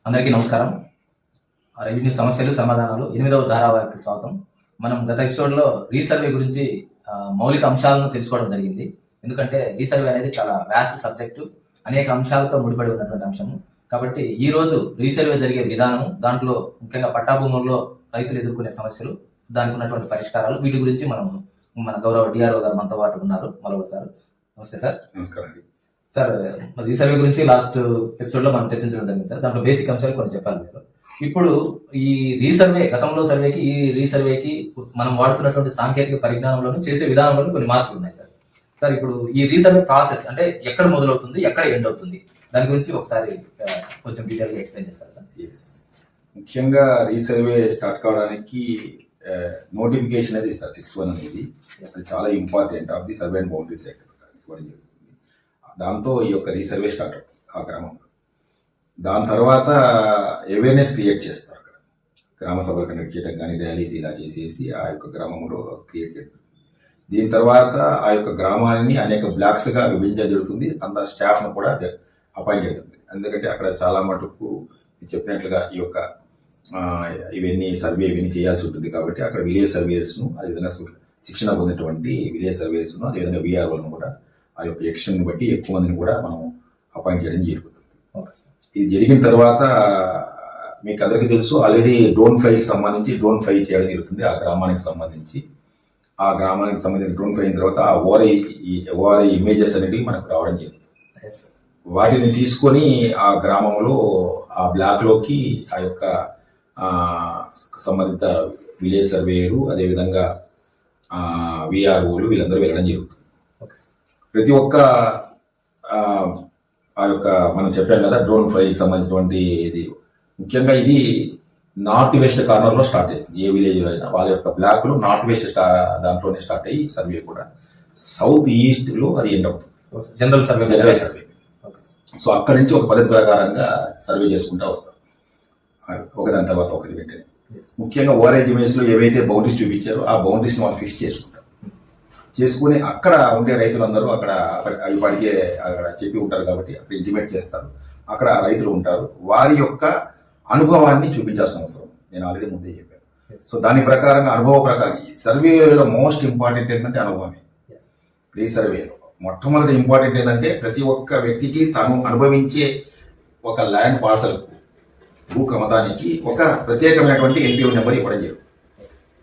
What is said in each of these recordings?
అందరికీ నమస్కారం. రెవెన్యూ సమస్యలు సమాధానాలు 8వ ధారావాహిక స్వాగతం. మనం గత ఎపిసోడ్లో రీసర్వే గురించి మౌలిక అంశాలను తెలుసుకోవడం జరిగింది. ఎందుకంటే రీసర్వే అనేది చాలా వ్యాస్ట్ సబ్జెక్టు, అనేక అంశాలతో ముడిపడి ఉన్నటువంటి అంశము. కాబట్టి ఈ రోజు రీసర్వే జరిగే విధానము, దాంట్లో ముఖ్యంగా పట్టాభూముల్లో రైతులు ఎదుర్కొనే సమస్యలు, దానికి ఉన్నటువంటి పరిష్కారాలు, వీటి గురించి మనం మన గౌరవ డిఆర్ఓ గారు మనతో పాటు ఉన్నారు. మరొకటి సార్, నమస్తే సార్. నమస్కారం సార్. రీసర్వే గురించి లాస్ట్ ఎపిసోడ్ లో మనం చర్చించడం జరిగింది సార్. దాంట్లో బేసిక్ అంశాలు కొన్ని చెప్పాలి మీరు. ఇప్పుడు ఈ రీసర్వే, గతంలో సర్వేకి ఈ రీసర్వేకి మనం వాడుతున్నటువంటి సాంకేతిక పరిజ్ఞానంలోనూ చేసే విధానంలో కొన్ని మార్పులు ఉన్నాయి సార్. సార్, ఇప్పుడు ఈ రీసర్వే ప్రాసెస్ అంటే ఎక్కడ మొదలవుతుంది, ఎక్కడ ఎండ్ అవుతుంది, దాని గురించి ఒకసారి కొంచెం డీటెయిల్ గా ఎక్స్ప్లెయిన్ చేస్తారు సార్. ముఖ్యంగా రీసర్వే స్టార్ట్ కావడానికి నోటిఫికేషన్ అనేది ఇస్తారు 6(1) అనేది. అది చాలా important of the survey and boundaries act ఇవ్వడం జరుగుతుంది. దాంతో ఈ యొక్క రీసర్వే స్టార్ట్ అవుతుంది ఆ గ్రామంలో. దాని తర్వాత అవేర్నెస్ క్రియేట్ చేస్తారు. అక్కడ గ్రామ సభలు కండక్ట్ చేయడం కానీ, ర్యాలీస్ ఇలా చేసేసి ఆ యొక్క గ్రామంలో క్రియేట్ చేస్తారు. దీని తర్వాత ఆ యొక్క గ్రామాన్ని అనేక బ్లాక్స్గా విభజించడం జరుగుతుంది. అంత స్టాఫ్ను కూడా అపాయింట్ చేస్తుంది. ఎందుకంటే అక్కడ చాలా మటుకు చెప్పినట్లుగా ఈ యొక్క ఇవన్నీ సర్వే ఇవన్నీ చేయాల్సి ఉంటుంది. కాబట్టి అక్కడ విలేజ్ సర్వేయర్స్ను, అదేవిధంగా శిక్షణ పొందినటువంటి విలేజ్ సర్వేయర్స్ను, అదేవిధంగా విఆర్ఓలను కూడా ఆ యొక్క ఎక్స్టెంట్ని బట్టి ఎక్కువ మందిని కూడా మనం అపాయింట్ చేయడం జరుగుతుంది. ఇది జరిగిన తర్వాత మీకు అందరికీ తెలుసు, ఆల్రెడీ డ్రోన్ ఫ్లైకి సంబంధించి డ్రోన్ ఫ్లై చేయడం జరుగుతుంది ఆ గ్రామానికి సంబంధించి. ఆ గ్రామానికి సంబంధించిన డ్రోన్ ఫ్లై అయిన తర్వాత ఆ ఓఆర్ఐ ఇమేజెస్ అనేవి మనకు రావడం జరుగుతుంది. వాటిని తీసుకొని ఆ గ్రామంలో ఆ బ్లాక్లోకి ఆ యొక్క సంబంధిత విలేజ్ సర్వేయరు, అదేవిధంగా విఆర్ఓలు వీళ్ళందరూ వెళ్ళడం జరుగుతుంది. ప్రతి ఒక్క ఆ యొక్క మనం చెప్పాం కదా డ్రోన్ ఫ్లైకి సంబంధించినటువంటి ఇది ముఖ్యంగా ఇది నార్త్ వెస్ట్ కార్నర్లో స్టార్ట్ అవుతుంది. ఏ విలేజ్లో అయినా వాళ్ళ యొక్క బ్లాక్లో నార్త్ వెస్ట్ దాంట్లోనే స్టార్ట్ అయ్యి సర్వే కూడా సౌత్ ఈస్ట్లో అది ఎండ్ అవుతుంది. General survey. సో అక్కడి నుంచి ఒక పద్ధతి ప్రకారంగా సర్వే చేసుకుంటూ వస్తారు, ఒకదాని తర్వాత ఒకటి వెంటనే. ముఖ్యంగా ఓఆర్ఐ ఇమేజ్లో ఏవైతే బౌండరీస్ చూపించారో ఆ బౌండరీస్ని వాళ్ళు ఫిక్స్ చేసుకుని అక్కడ ఉండే రైతులందరూ అక్కడ ఇప్పటికే అక్కడ చెప్పి ఉంటారు కాబట్టి అక్కడ ఇంటిమేట్ చేస్తారు. అక్కడ రైతులు ఉంటారు, వారి యొక్క అనుభవాన్ని చూపించాల్సిన అవసరం నేను ఆల్రెడీ ముందే చెప్పాను. సో దాని ప్రకారంగా అనుభవ ప్రకారం ఈ సర్వేలో మోస్ట్ ఇంపార్టెంట్ ఏంటంటే అనుభవమే. రీసర్వేలో మొట్టమొదటి ఇంపార్టెంట్ ఏంటంటే ప్రతి ఒక్క వ్యక్తికి తను అనుభవించే ఒక ల్యాండ్ పార్సల్కు, భూ కమతానికి ఒక ప్రత్యేకమైనటువంటి ఎల్పిఓ నెంబర్ ఇవ్వడం జరుగుతుంది.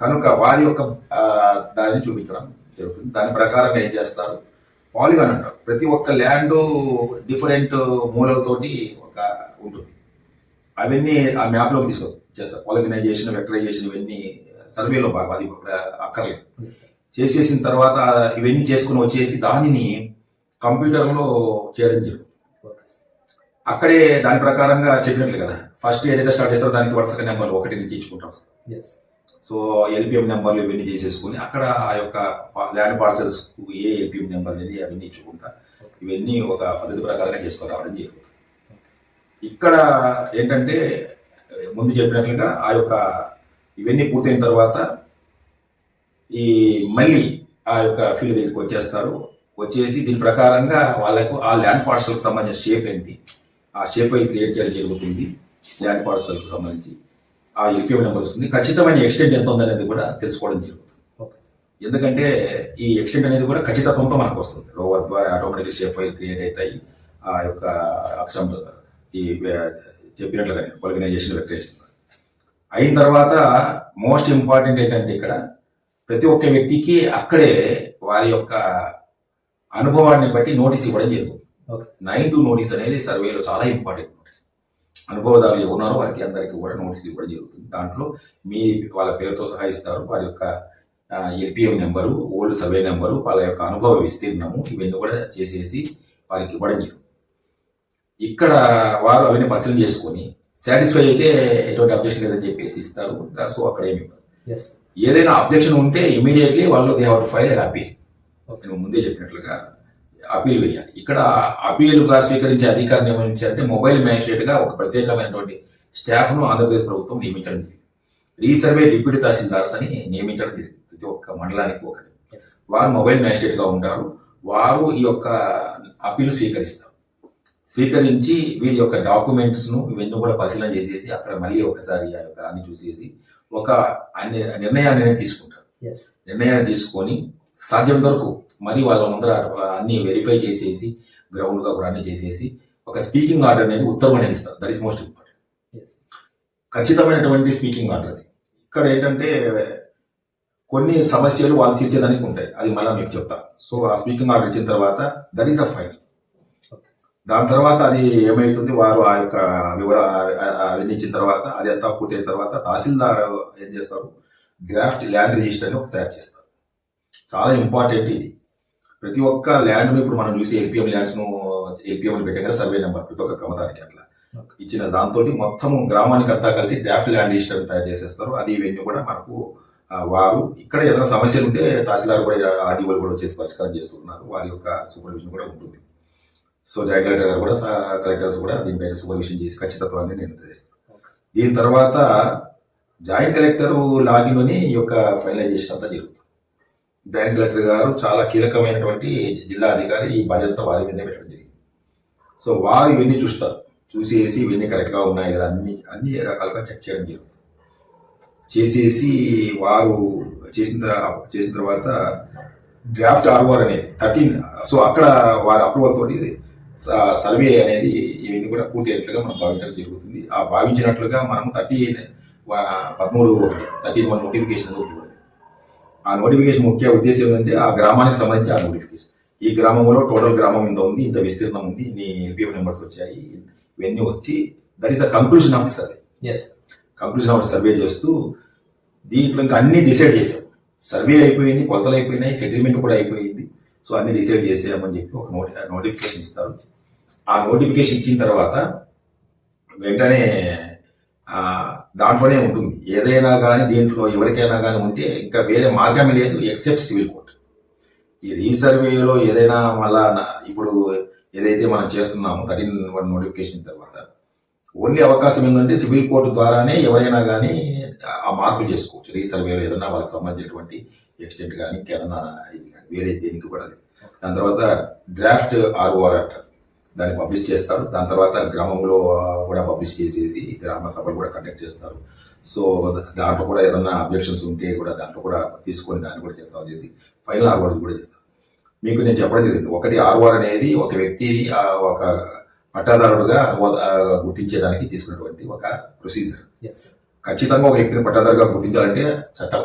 కనుక వారి యొక్క దాన్ని చూపించడం జరుగుతుంది. దాని ప్రకారంగా ఏం చేస్తారు, పాలిగాన్ అంటారు. ప్రతి ఒక్క ల్యాండ్ డిఫరెంట్ మూలలతోటి ఒక ఉంటుంది. అవన్నీ ఆ మ్యాప్లోకి తీసుకొచ్చేస్తారు. పాలిగనైజేషన్, వెక్టరైజేషన్ ఇవన్నీ సర్వేలో భాగం. అది అక్కర్లేదు. చేసేసిన తర్వాత ఇవన్నీ చేసుకుని వచ్చేసి దానిని కంప్యూటర్లో చేయడం జరుగుతుంది. అక్కడే దాని ప్రకారంగా చెప్పినట్లు కదా, ఫస్ట్ ఏదైతే స్టార్ట్ చేస్తారో దానికి వరుసగా నెంబర్లు 1 నుంచి ఇచ్చుకుంటూ వస్తారు. సో ఎల్పిఎం నెంబర్లు ఇవన్నీ తీసేసుకుని అక్కడ ఆ యొక్క ల్యాండ్ పార్సల్స్ ఏ ఎల్పిఎం నెంబర్ అనేది అవన్నీ ఇచ్చుకుంటా ఇవన్నీ ఒక పద్ధతి ప్రకారంగా చేసుకొని రావడం జరుగుతుంది. ఇక్కడ ఏంటంటే ముందు చెప్పినట్లుగా ఆ యొక్క ఇవన్నీ పూర్తయిన తర్వాత ఈ మళ్ళీ ఆ యొక్క ఫీల్డ్ దగ్గరికి వచ్చేసి దీని ప్రకారంగా వాళ్ళకు ఆ ల్యాండ్ పార్సల్కి సంబంధించిన షేప్ ఏంటి, ఆ షేప్ అయి క్రియేట్ చేయడం జరుగుతుంది. ల్యాండ్ పార్సల్కి సంబంధించి ఆ ఎల్పిఎం నెంబర్ వస్తుంది. ఖచ్చితమైన ఎక్స్టెంట్ ఎంత ఉందనేది కూడా తెలుసుకోవడం జరుగుతుంది. ఎందుకంటే ఈ ఎక్స్టెంట్ అనేది కూడా ఖచ్చితత్వంతో మనకు వస్తుంది. రోవర్ ద్వారా ఆటోమేటిక్ షేప్ ఫైల్ క్రియేట్ అవుతాయి. ఆ యొక్క అక్షరం ఈ చెప్పినట్లుగానే ఆర్గనైజేషన్ వెక్టరేషన్ అయిన తర్వాత మోస్ట్ ఇంపార్టెంట్ ఏంటంటే ఇక్కడ ప్రతి ఒక్క వ్యక్తికి అక్కడే వారి యొక్క అనుభవాన్ని బట్టి నోటీస్ ఇవ్వడం జరుగుతుంది. 9 నోటీస్ అనేది సర్వేలో చాలా ఇంపార్టెంట్ నోటీస్. అనుభవదారులు ఉన్నారో వారికి అందరికీ కూడా నోటీస్ ఇవ్వడం జరుగుతుంది. దాంట్లో వాళ్ళ పేరుతో సహా ఇస్తారు. వారి యొక్క LPM number, old survey number, వాళ్ళ యొక్క అనుభవ విస్తీర్ణము ఇవన్నీ కూడా చేసేసి వారికి ఇవ్వడం జరుగుతుంది. ఇక్కడ వారు అవన్నీ పరిశీలన చేసుకొని సాటిస్ఫై అయితే ఎటువంటి అబ్జెక్షన్ లేదని చెప్పేసి ఇస్తారు. సో అక్కడ ఏమి ఏదైనా అబ్జెక్షన్ ఉంటే ఇమీడియట్లీ వాళ్ళు they have to file and appeal. నేను ముందే చెప్పినట్లుగా అపీల్ వేయాలి. ఇక్కడ అపీలుగా స్వీకరించే అధికారం నియమించారంటే మొబైల్ మ్యాజిస్ట్రేట్గా ఒక ప్రత్యేకమైనటువంటి స్టాఫ్ను ఆంధ్రప్రదేశ్ ప్రభుత్వం నియమించడం జరిగింది. రీసర్వే డిప్యూటీ తహసీల్దార్స్ అని నియమించడం జరిగింది. ప్రతి ఒక్క మండలానికి ఒకటి. వారు మొబైల్ మ్యాజిస్ట్రేట్గా ఉంటారు. వారు ఈ యొక్క అపీల్ స్వీకరిస్తారు. స్వీకరించి వీరి యొక్క డాక్యుమెంట్స్ను ఇవన్నీ కూడా పరిశీలన చేసేసి అక్కడ మళ్ళీ ఒకసారి ఆ యొక్క అన్ని చూసేసి ఒక నిర్ణయాన్ని తీసుకుంటారు. నిర్ణయాన్ని తీసుకొని సాధ్యమైనంత వరకు మరి వాళ్ళ ముందర అన్ని వెరిఫై చేసేసి గ్రౌండ్గా కూడా అన్ని చేసేసి ఒక స్పీకింగ్ ఆర్డర్ అనేది ఉత్తర్వు అనేది ఇస్తారు. That is most important. ఖచ్చితమైనటువంటి స్పీకింగ్ ఆర్డర్ అది. ఇక్కడ ఏంటంటే కొన్ని సమస్యలు వాళ్ళు తీర్చేదానికి ఉంటాయి, అది మళ్ళీ మీకు చెప్తా. సో ఆ స్పీకింగ్ ఆర్డర్ ఇచ్చిన తర్వాత దట్ ఈస్ అ ఫైనల్. దాని తర్వాత అది ఏమవుతుంది, వారు ఆ యొక్క అవన్నీ ఇచ్చిన తర్వాత అది అంతా పూర్తయిన తర్వాత తహసీల్దార్ ఏం చేస్తారు, డ్రాఫ్ట్ ల్యాండ్ రిజిస్టర్ అని ఒకటి తయారు చేస్తారు. చాలా ఇంపార్టెంట్ ఇది. ప్రతి ఒక్క ల్యాండ్ను ఇప్పుడు మనం చూసి ఎల్పిఎం ల్యాండ్స్ను ఎల్పిఎం పెట్టాం కదా, సర్వే నెంబర్ ప్రతి ఒక్క కమతానికి అట్లా ఇచ్చిన దాంతో మొత్తం గ్రామానికి అంతా కలిసి డ్రాఫ్ట్ ల్యాండ్ రిజిస్టర్ తయారు చేసేస్తారు. అది ఇవన్నీ కూడా మనకు వారు ఇక్కడ ఏదైనా సమస్యలు ఉంటే తహసీల్దార్ కూడా ఆర్డీఓలు కూడా వచ్చేసి పరిష్కారం చేస్తున్నారు. వారి యొక్క సూపర్విజన్ కూడా ఉంటుంది. సో జాయింట్ కలెక్టర్ గారు కూడా కలెక్టర్స్ కూడా దీనిపైన సూపర్విజన్ చేసి ఖచ్చితత్వాన్ని నిర్ణయిస్తారు. దీని తర్వాత జాయింట్ కలెక్టర్ లాగిన్ అని ఈ యొక్క ఫైనలైజేషన్ అంతా జరుగుతుంది. జాయింట్ కలెక్టర్ గారు చాలా కీలకమైనటువంటి జిల్లా అధికారి, ఈ బాధ్యత వారి మీద పెట్టడం జరిగింది. సో వారు ఇవన్నీ చూస్తారు, చూసేసి ఇవన్నీ కరెక్ట్గా ఉన్నాయి కదా అన్ని రకాలుగా చెక్ చేయడం జరుగుతుంది. చేసేసి వారు చేసిన తర్వాత డ్రాఫ్ట్ ఆర్ఓఆర్ అనేది 13. సో అక్కడ వారి అప్రూవల్ తోటి సర్వే అనేది ఇవన్నీ కూడా పూర్తి అయినట్లుగా మనం భావించడం జరుగుతుంది. ఆ భావించినట్లుగా మనం 13 నోటిఫికేషన్ ఉంటుంది. ఆ నోటిఫికేషన్ ముఖ్య ఉద్దేశం ఏంటంటే ఆ గ్రామానికి సంబంధించి ఆ నోటిఫికేషన్, ఈ గ్రామంలో టోటల్ గ్రామం ఇంత ఉంది, ఇంత విస్తీర్ణం ఉంది, ఇన్ని ఎల్పిఎం నెంబర్స్ వచ్చాయి, ఇవన్నీ వచ్చి that is the conclusion of the survey. Conclusion of the survey చేస్తూ దీంట్లో ఇంకా అన్ని డిసైడ్ చేసాం. సర్వే అయిపోయింది, కొలతలు అయిపోయినాయి, సెటిల్మెంట్ కూడా అయిపోయింది. సో అన్ని డిసైడ్ చేసేయమని చెప్పి ఒక నోటిఫికేషన్ ఇస్తారు. ఆ నోటిఫికేషన్ ఇచ్చిన తర్వాత వెంటనే దాంట్లోనే ఉంటుంది, ఏదైనా కానీ దీంట్లో ఎవరికైనా కానీ ఉంటే ఇంకా వేరే మార్గమే లేదు ఎక్సెప్ట్ సివిల్ కోర్ట్. ఈ రీసర్వేలో ఏదైనా మళ్ళా ఇప్పుడు ఏదైతే మనం చేస్తున్నామో 13 నోటిఫికేషన్ తర్వాత ఓన్లీ అవకాశం ఏంటంటే సివిల్ కోర్టు ద్వారానే ఎవరైనా కానీ ఆ మార్పులు చేసుకోవచ్చు. రీసర్వేలో ఏదైనా వాళ్ళకి సంబంధించినటువంటి ఎక్స్టెంట్ కానీ ఇంకేదన్నా ఇది కానీ వేరే దేనికి కూడా లేదు. దాని తర్వాత డ్రాఫ్ట్ ఆర్ఓఆర్ అంటారు, దాన్ని పబ్లిష్ చేస్తారు. దాని తర్వాత గ్రామంలో కూడా పబ్లిష్ చేసేసి గ్రామ సభలు కూడా కండక్ట్ చేస్తారు. సో దాంట్లో కూడా ఏదన్నా అబ్జెక్షన్స్ ఉంటే కూడా దాంట్లో కూడా తీసుకొని దాన్ని కూడా సాల్వ్ చేసి ఫైనల్ ఆర్ఓఆర్ కూడా చేస్తారు. మీకు నేను చెప్పడం జరిగింది, ఒకటి ఆర్ఓఆర్ అనేది ఒక వ్యక్తి ఒక పట్టాదారుడుగా గుర్తించేదానికి తీసుకున్నటువంటి ఒక ప్రొసీజర్. ఖచ్చితంగా ఒక వ్యక్తిని పట్టాదారుగా గుర్తించాలంటే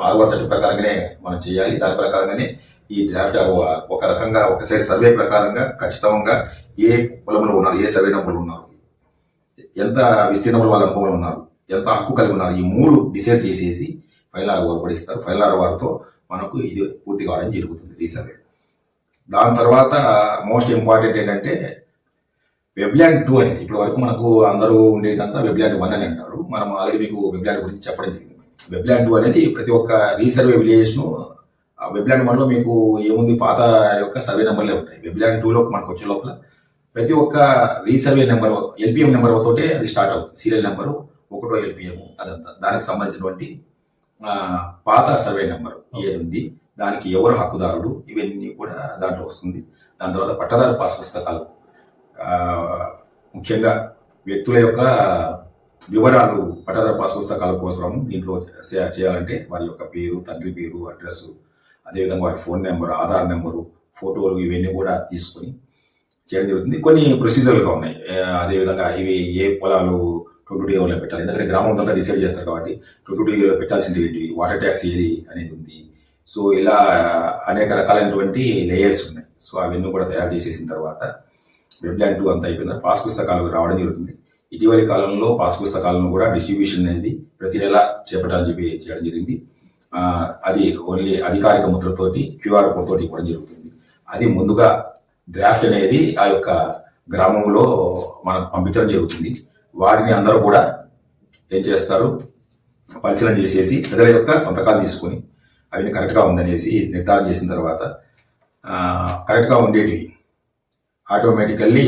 ఆర్ఓఆర్ చట్టం ప్రకారంగానే మనం చేయాలి. దాని ప్రకారంగానే ఈ డ్రాఫ్ట్ ఆర్ఓఆర్ ఒక రకంగా ఒక సైడ్ సర్వే ప్రకారంగా ఖచ్చితంగా ఏ పొలంలో ఉన్నారు, ఏ సర్వే నెంబర్లు ఉన్నారు, ఎంత విస్తీర్ణంలో వాళ్ళ అనుభవంలో ఉన్నారు, ఎంత హక్కు కలిగి ఉన్నారు, ఈ 3 డిసైడ్ చేసేసి ఫైనల్ ఆర్ఓఆర్ కూడా ఇస్తారు. ఫైనల్ ఆర్ఓఆర్తో మనకు ఇది పూర్తి కావడం జరుగుతుంది రీసర్వే. దాని తర్వాత మోస్ట్ ఇంపార్టెంట్ ఏంటంటే వెబ్ల్యాండ్ 2 అనేది. ఇప్పటి వరకు మనకు అందరూ ఉండేదంతా వెబ్ల్యాండ్ 1 అని అంటారు. మనం ఆల్రెడీ మీకు వెబ్ల్యాండ్ గురించి చెప్పడం జరిగింది. వెబ్ల్యాండ్ 2 అనేది ప్రతి ఒక్క రీసర్వే విలేజ్ను వెబ్ల్యాండ్ 1లో మీకు ఏముంది, పాత యొక్క సర్వే నెంబర్లే ఉంటాయి. వెబ్ల్యాండ్ 2లో మనకు వచ్చే లోపల ప్రతి ఒక్క రీసర్వే నెంబర్ ఎల్పిఎం నెంబర్ తోటే అది స్టార్ట్ అవుతుంది. సీరియల్ నెంబరు 1 ఎల్పిఎం, అదంతా దానికి సంబంధించినటువంటి పాత సర్వే నెంబరు ఏది ఉంది, దానికి ఎవరు హక్కుదారుడు, ఇవన్నీ కూడా దాంట్లో వస్తుంది. దాని తర్వాత పట్టదారు పాస్ పుస్తకాలు, ముఖ్యంగా వ్యక్తుల యొక్క వివరాలు పట్టాదారు పాస్ పుస్తకాల కోసం దీంట్లో చేయాలంటే వారి యొక్క పేరు, తండ్రి పేరు, అడ్రస్సు, అదేవిధంగా వారి ఫోన్ నెంబరు, ఆధార్ నెంబరు, ఫోటోలు, ఇవన్నీ కూడా తీసుకొని చేయడం జరుగుతుంది. కొన్ని ప్రొసీజర్లుగా ఉన్నాయి. అదేవిధంగా ఇవి ఏ పొలాలు 22A పెట్టాలి, ఎందుకంటే గ్రామం అంతా డిసైడ్ చేస్తారు కాబట్టి 22A పెట్టాల్సింది ఏంటివి, వాటర్ ట్యాక్స్ ఏది అనేది ఉంది. సో ఇలా అనేక రకాలైనటువంటి లేయర్స్ ఉన్నాయి. సో అవన్నీ కూడా తయారు చేసేసిన తర్వాత వెబ్ల్యాండ్ 2 అంతా అయిపోయిన పాస్ పుస్తకాలు రావడం జరుగుతుంది. ఇటీవలి కాలంలో పాస్ పుస్తకాలను కూడా డిస్ట్రిబ్యూషన్ అనేది ప్రతి నెల చేపట్టాలని చెప్పి చేయడం జరిగింది. అది ఓన్లీ అధికారిక ముద్రతోటి క్యూఆర్ కోడ్ తోటి ఇవ్వడం జరుగుతుంది. అది ముందుగా డ్రాఫ్ట్ అనేది ఆ యొక్క గ్రామంలో మనకు పంపించడం జరుగుతుంది. వాటిని అందరూ కూడా ఏం చేస్తారు, పరిశీలన చేసేసి ప్రజల యొక్క సంతకాలు తీసుకొని అవి కరెక్ట్గా ఉందనేసి నిర్ధారణ చేసిన తర్వాత కరెక్ట్గా ఉండేటివి ఆటోమేటికల్లీ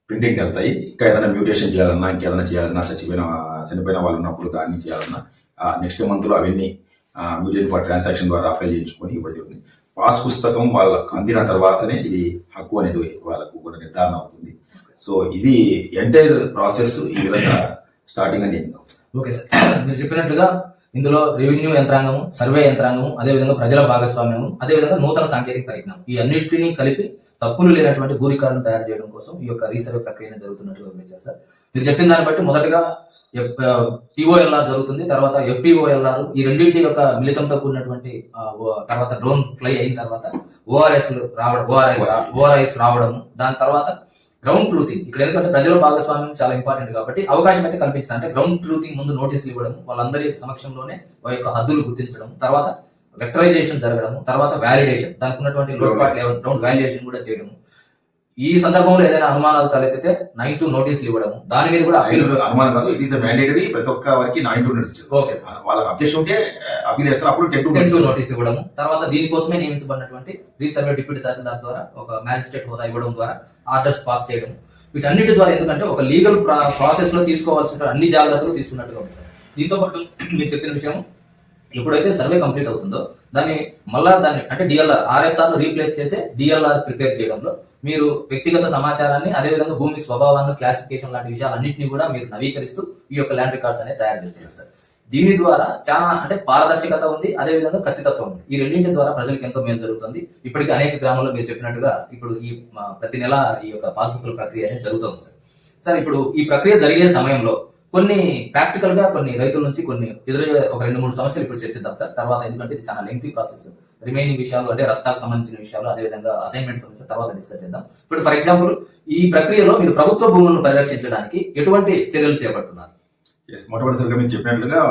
ప్రింటింగ్కి వెళ్తాయి. ఇంకా ఏదైనా మ్యూటేషన్ చేయాలన్నా, ఇంకేదైనా చేయాలన్నా, చనిపోయిన వాళ్ళు ఉన్నప్పుడు దాన్ని చేయాలన్నా నెక్స్ట్ మంత్లో అవన్నీ మ్యూటేషన్ ఫర్ ట్రాన్సాక్షన్ ద్వారా అప్లై చేయించుకొని ఇవ్వడం జరుగుతుంది. పాస్ పుస్తకం వాళ్ళకు అందిన తర్వాతనే ఇది హక్కు అనేది వాళ్ళకు కూడా నిర్ధారణ అవుతుంది. సో ఇది ఎంటైర్ ప్రాసెస్ ఈ విధంగా స్టార్టింగ్ అని నేను ఓకే సార్, మీరు చెప్పినట్లుగా ఇందులో రెవెన్యూ యంత్రాంగము, సర్వే యంత్రాంగము, అదేవిధంగా ప్రజల భాగస్వామ్యము, అదేవిధంగా నూతన సాంకేతిక పరిజ్ఞానం, ఈ అన్నింటినీ కలిపి తప్పులు లేనటువంటి భూ రికార్డును తయారు చేయడం కోసం ఈ యొక్క రీసర్వే ప్రక్రియ జరుగుతున్నట్టుగా వివరించారు సార్. మీరు చెప్పిన దాన్ని బట్టి మొదటగా టిఓఎల్ఆర్ జరుగుతుంది, తర్వాత ఎఫ్పిఓఎల్ఆర్, ఈ రెండింటి యొక్క మిళితంతో కూడినటువంటి తర్వాత డ్రోన్ ఫ్లై అయిన తర్వాత ఓఆర్ఐస్ రావడము, దాని తర్వాత గ్రౌండ్ ట్రూతింగ్. ఇక్కడ ఎందుకంటే ప్రజల భాగస్వామ్యం చాలా ఇంపార్టెంట్ కాబట్టి అవకాశం అయితే కల్పించాలి. అంటే గ్రౌండ్ ట్రూతింగ్ ముందు నోటీసులు ఇవ్వడం, వాళ్ళందరి సమక్షంలోనే వారి యొక్క హద్దులు గుర్తించడం, తర్వాత వెక్టరైజేషన్ జరగడం, తర్వాత వ్యాలిడేషన్, దానికి ఉన్నటువంటి లోపాట్లు గ్రౌండ్ వాల్యుయేషన్ కూడా చేయడం. ఈ సందర్భంలో ఏదైనా అనుమానాలు తలెత్తితే 9(2) నోటీసులు ఇవ్వడం, దాని మీద కూడా అనుమానం కాదు, ఇట్ ఈస్ మ్యాండేటరీ, ప్రతి ఒక్క వారికి 9(2) నోటీస్. ఓకే, వాళ్ళకి అబ్జెక్షన్ ఉంటే అప్పీల్ చేస్తారు, అప్పుడు 10(2) నోటీస్ ఇవ్వడం. తర్వాత దీనికోసమే నియమించబడినటువంటి రీసర్వే డిప్యూటీ తహసీల్దార్ ద్వారా ఒక మ్యాజిస్ట్రేట్ హోదా ఇవ్వడం ద్వారా ఆర్డర్స్ పాస్ చేయడం. వీటన్నిటి ద్వారా ఎందుకంటే ఒక లీగల్ ప్రాసెస్ లో తీసుకోవాల్సిన అన్ని జాగ్రత్తలు తీసుకున్నట్టుగా ఉంది సార్. దీంతో పాటు మీరు చెప్పిన విషయం, ఎప్పుడైతే సర్వే కంప్లీట్ అవుతుందో దాన్ని అంటే డిఎల్ఆర్ ఆర్ఎస్ఆర్ ను రీప్లేస్ చేసే డిఎల్ఆర్ ప్రిపేర్ చేయడంలో మీరు వ్యక్తిగత సమాచారాన్ని, అదేవిధంగా భూమి స్వభావాన్ని, క్లాసిఫికేషన్ లాంటి విషయాలన్నింటినీ కూడా మీరు నవీకరిస్తూ ఈ యొక్క ల్యాండ్ రికార్డ్స్ అనేది తయారు చేస్తున్నారు సార్. దీని ద్వారా చాలా అంటే పారదర్శకత ఉంది, అదేవిధంగా ఖచ్చితత్వం ఉంది. ఈ రెండింటి ద్వారా ప్రజలకు ఎంతో మేలు జరుగుతుంది. ఇప్పటికీ అనేక గ్రామాల్లో మీరు చెప్పినట్టుగా ఇప్పుడు ఈ ప్రతి నెల ఈ యొక్క పాస్బుక్ల ప్రక్రియ అనేది జరుగుతుంది సార్. సార్, ఇప్పుడు ఈ ప్రక్రియ జరిగే సమయంలో కొన్ని ప్రాక్టికల్ గా కొన్ని రైతుల నుంచి కొన్ని ఎదురయ్యే ఒక 2-3 సమస్యలు ఇప్పుడు చర్చిద్దాం సార్. తర్వాత ఎందుకంటే ఇది చాలా లెంగ్తీ ప్రాసెస్, రిమైనింగ్ విషయాలు అంటే రస్తాకు సంబంధించిన విషయాలు, అదేవిధంగా అసైన్మెంట్ సమస్య తర్వాత డిస్కస్ చేద్దాం. ఇప్పుడు ఫర్ ఎగ్జాంపుల్ ఈ ప్రక్రియలో మీరు ప్రభుత్వ భూములను పరిరక్షించడానికి ఎటువంటి చర్యలు చేపడుతున్నారు? మొట్టమొదటిసారిగా మీరు చెప్పినట్లుగా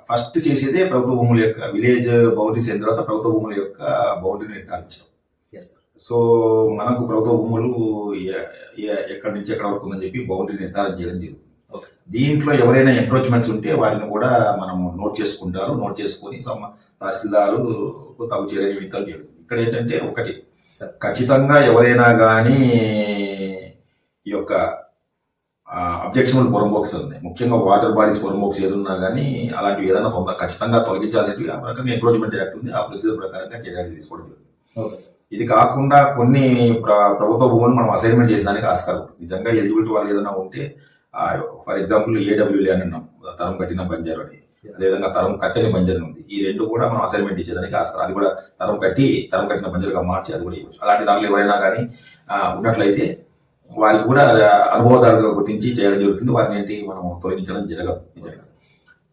ఫస్ట్ చేసేదే ప్రభుత్వ భూముల యొక్క విలేజ్ బౌండరీస్ అయిన తర్వాత ప్రభుత్వ భూముల యొక్క బౌండరీ నిర్ధారించడం. సో మనకు ప్రభుత్వ భూములు ఎక్కడి నుంచి ఎక్కడ వరకు ఉందని చెప్పి బౌండరీ నిర్ధారణ చేయడం జరుగుతుంది. దీంట్లో ఎవరైనా ఎంక్రోచ్మెంట్స్ ఉంటే వాటిని కూడా మనం నోట్ చేసుకుంటారు. నోట్ చేసుకుని తహసీల్దారు తగు చర్య నిమిత్తాలు జరుగుతుంది. ఇక్కడ ఏంటంటే ఒకటి, ఖచ్చితంగా ఎవరైనా కానీ ఈ యొక్క అబ్జెక్షనబుల్ పొరంబోక్స్ ఉన్నాయి, ముఖ్యంగా వాటర్ బాడీస్ పొరంబోక్స్ ఏదన్నా కానీ అలాంటివి ఏదైనా ఖచ్చితంగా తొలగించాల్సినవి ఆ ప్రకారం ఎంక్రోచ్మెంట్ యాక్ట్ ఉంది, ఆ ప్రొసీజర్ ప్రకారంగా చర్యలు తీసుకోవడం జరుగుతుంది. ఇది కాకుండా కొన్ని ప్రభుత్వ భూములు మనం అసైన్మెంట్ చేసేదానికి ఆస్కారం ఉంటుంది. నిజంగా ఎలిజిబిలిటీ వాళ్ళు ఏదైనా ఉంటే, ఫర్ ఎగ్జాంపుల్ ఏడబ్ల్యూ ల్యాండ్ అన్నాం, తరం కట్టిన బంజారు అని, అదేవిధంగా తరం కట్టని బంజరు ఉంది. ఈ రెండు కూడా మనం అసైన్మెంట్ ఇచ్చేదానికి ఆస్కారం. అది కూడా తరం కట్టిన బంజరుగా మార్చి అది కూడా ఇవ్వచ్చు. అలాంటి దాంట్లో ఎవరైనా కానీ ఉన్నట్లయితే వారికి కూడా అనుభవదారుగా గుర్తించి చేయడం జరుగుతుంది. వారిని ఏంటి మనం తొలగించడం జరగదు.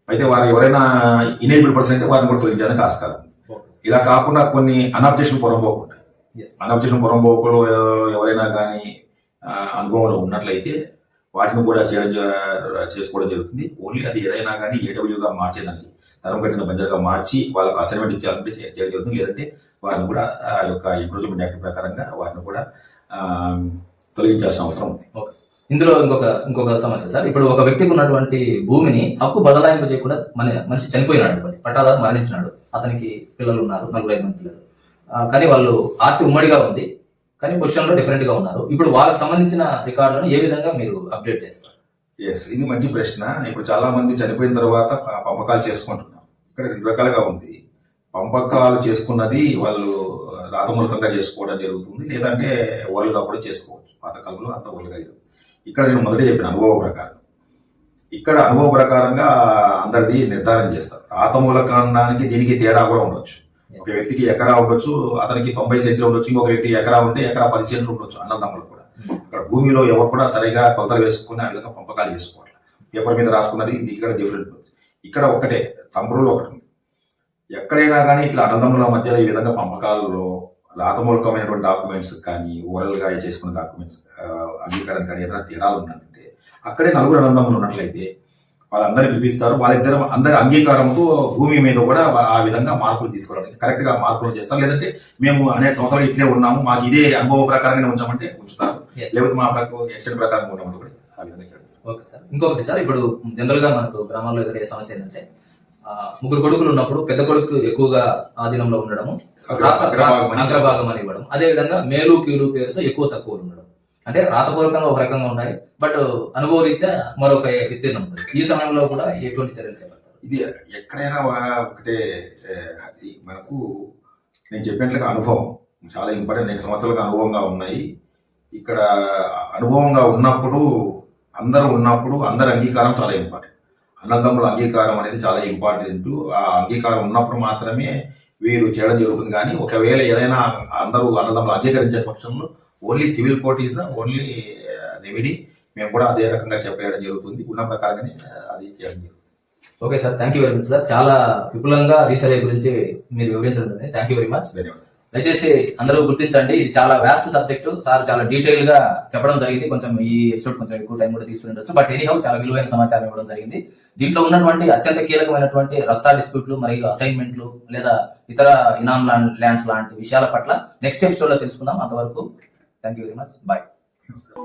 అయితే వారు ఎవరైనా ఇనేబుల్ పర్సన్ అయితే వారిని కూడా తొలగించడానికి ఆస్కారం. ఇలా కాకుండా కొన్ని అన్అబ్జెక్షన్ పొరంబోకు ఉంటాయి. అన్అబ్జెక్షన్ పొరంబోకులు ఎవరైనా కానీ అనుభవంలో ఉన్నట్లయితే వాటిని కూడా చేసుకోవడం జరుగుతుంది. ఓన్లీ అది ఏదైనా కానీ ఏడబ్ల్యూగా మార్చేదానికి, తరం కట్టిన బంజరుగా మార్చి వాళ్ళకు అసైన్మెంట్ ఇచ్చాలంటే చేయడం జరుగుతుంది. లేదంటే వారిని కూడా ఆ యొక్క ఎంక్రోచ్మెంట్ యాక్ట్ ప్రకారంగా వారిని కూడా తొలగించాల్సిన అవసరం ఉంది. ఇందులో ఇంకొక సమస్య సార్, ఇప్పుడు ఒక వ్యక్తికి ఉన్నటువంటి భూమిని హక్కు బదలాయింపు చేయకుండా మనిషి చనిపోయినాడు, పట్టాదారు మరణించినాడు, అతనికి పిల్లలు ఉన్నారు, 4-5 మంది పిల్లలు, కానీ వాళ్ళు ఆస్తి ఉమ్మడిగా ఉంది, కానీ పొజిషన్లో డిఫరెంట్ గా ఉన్నారు. ఇప్పుడు వాళ్ళకి సంబంధించిన రికార్డులను ఏ విధంగా మీరు అప్డేట్ చేస్తారు? ఇది మంచి ప్రశ్న. ఇప్పుడు చాలా మంది చనిపోయిన తర్వాత పంపకాలు చేసుకుంటున్నారు. ఇక్కడ 2 రకాలుగా ఉంది. పంపకాలు చేసుకున్నది వాళ్ళు రాతమూలకంగా చేసుకోవడం జరుగుతుంది, లేదంటే ఓరల్గా కూడా చేసుకోవచ్చు. పాతకాలంలో అంత ఓరల్గా జరుగుతుంది. ఇక్కడ నేను మొదటి చెప్పిన అనుభవ ప్రకారం, ఇక్కడ అనుభవ ప్రకారంగా అందరిది నిర్ధారణ చేస్తారు. రాతమూలకానికి దీనికి తేడా కూడా ఉండొచ్చు. ఒక వ్యక్తికి ఎకరా ఉండొచ్చు, అతనికి 90 సెంట్లు ఉండొచ్చు, ఇంకొక వ్యక్తికి ఎకరా ఉంటే ఎకరా 10 సెంట్లు ఉండొచ్చు. అన్నదమ్ములు కూడా అక్కడ భూమిలో ఎవరు కూడా సరిగా కొలతలు వేసుకుని ఆ విధంగా పంపకాలు చేసుకోవాలి. పేపర్ మీద రాసుకున్నది ఇది ఇక్కడ డిఫరెంట్ ఉంటుంది. ఇక్కడ ఒకటే తంబ్రులు ఒకటి ఉంది. ఎక్కడైనా కానీ ఇట్లా అన్నదమ్ముల మధ్యలో ఈ విధంగా పంపకాలలో రాతమూలకమైనటువంటి డాక్యుమెంట్స్ కానీ ఓరల్గా చేసుకున్న డాక్యుమెంట్స్ అంగీకారం కానీ ఏదైనా తేడాలు ఉన్నట్లయితే, అక్కడే 4 అన్నదమ్ములు ఉన్నట్లయితే వాళ్ళందరినీ పిలిపిస్తారు. అందరి అంగీకారంతో భూమి మీద కూడా ఆ విధంగా మార్పులు తీసుకోవడానికి కరెక్ట్ గా మార్పులు చేస్తారు. లేదంటే మేము అనేక సంవత్సరాలు ఇట్లే ఉన్నాము, మాకు ఇదే అనుభవ ప్రకారంగానే ఉంచామంటే ఉంచుతారు, లేకపోతే మా ఎక్స్టెంట్ ప్రకారంగా ఉన్నామంటే కూడా ఆ విధంగా చేస్తారు. ఓకే సార్, ఇంకొకటి సార్, ఇప్పుడు జనరల్ గా మనకు గ్రామాల్లో ఎదురయ్యే సమస్య ఏంటంటే 3 కొడుకులు ఉన్నప్పుడు పెద్ద కొడుకు ఎక్కువగా ఆధీనంలో ఉండడము, అగ్రభాగం అని ఇవ్వడం, అదే విధంగా మేలు కీడు పేరుతో ఎక్కువ తక్కువలు ఉండడం. అంటే రాతపూర్వకంగా ఒక రకంగా ఉన్నాయి, బట్ అనుభవరీత్యా మరొక విస్తీర్ణం ఉంటుంది. ఈ సమయంలో కూడా ఎటువంటి చర్యలు చేపడతారు? ఇది ఎక్కడైనా ఒకటే, మనకు నేను చెప్పినట్లుగా అనుభవం చాలా ఇంపార్టెంట్. 2 సంవత్సరాలుగా అనుభవంగా ఉన్నాయి. ఇక్కడ అనుభవంగా ఉన్నప్పుడు అందరి అంగీకారం చాలా ఇంపార్టెంట్. అన్నదమ్ముల అంగీకారం అనేది చాలా ఇంపార్టెంట్. ఆ అంగీకారం ఉన్నప్పుడు మాత్రమే వీరు చేయడం జరుగుతుంది. కానీ ఒకవేళ ఏదైనా అందరూ అన్నదమ్ములు అంగీకరించే పక్షంలో only civil court is the only remedy. మేము కూడా అదే రకంగా చెప్పేయడం జరుగుతుంది. ఉన్న ప్రకారంగానే అది చేయడం జరుగుతుంది. Okay sir, thank you very much sir. చాలా విపులంగా రీసర్వే గురించి మీరు వివరించడం థ్యాంక్ యూ వెరీ మచ్. ధన్యవాదాలు. దయచేసి అందరూ గుర్తించండి, ఇది చాలా వ్యాస్ట్ సబ్జెక్ట్. సార్ చాలా డీటెయిల్ గా చెప్పడం జరిగింది. కొంచెం ఈ ఎపిసోడ్ కొంచెం ఎక్కువ టైం కూడా తీసుకుని ఉండొచ్చు, బట్ ఎనీహౌ చాలా విలువైన సమాచారం ఇవ్వడం జరిగింది. దీంట్లో ఉన్నటువంటి అత్యంత కీలకమైనటువంటి రస్తా డిస్ప్యూట్లు మరియు అసైన్మెంట్లు లేదా ఇతర ఇనామ్ ల్యాండ్స్ లాంటి విషయాల పట్ల నెక్స్ట్ ఎపిసోడ్ లో తెలుసుకుందాం. అంతవరకు thank you very much. Bye. నమస్కారం.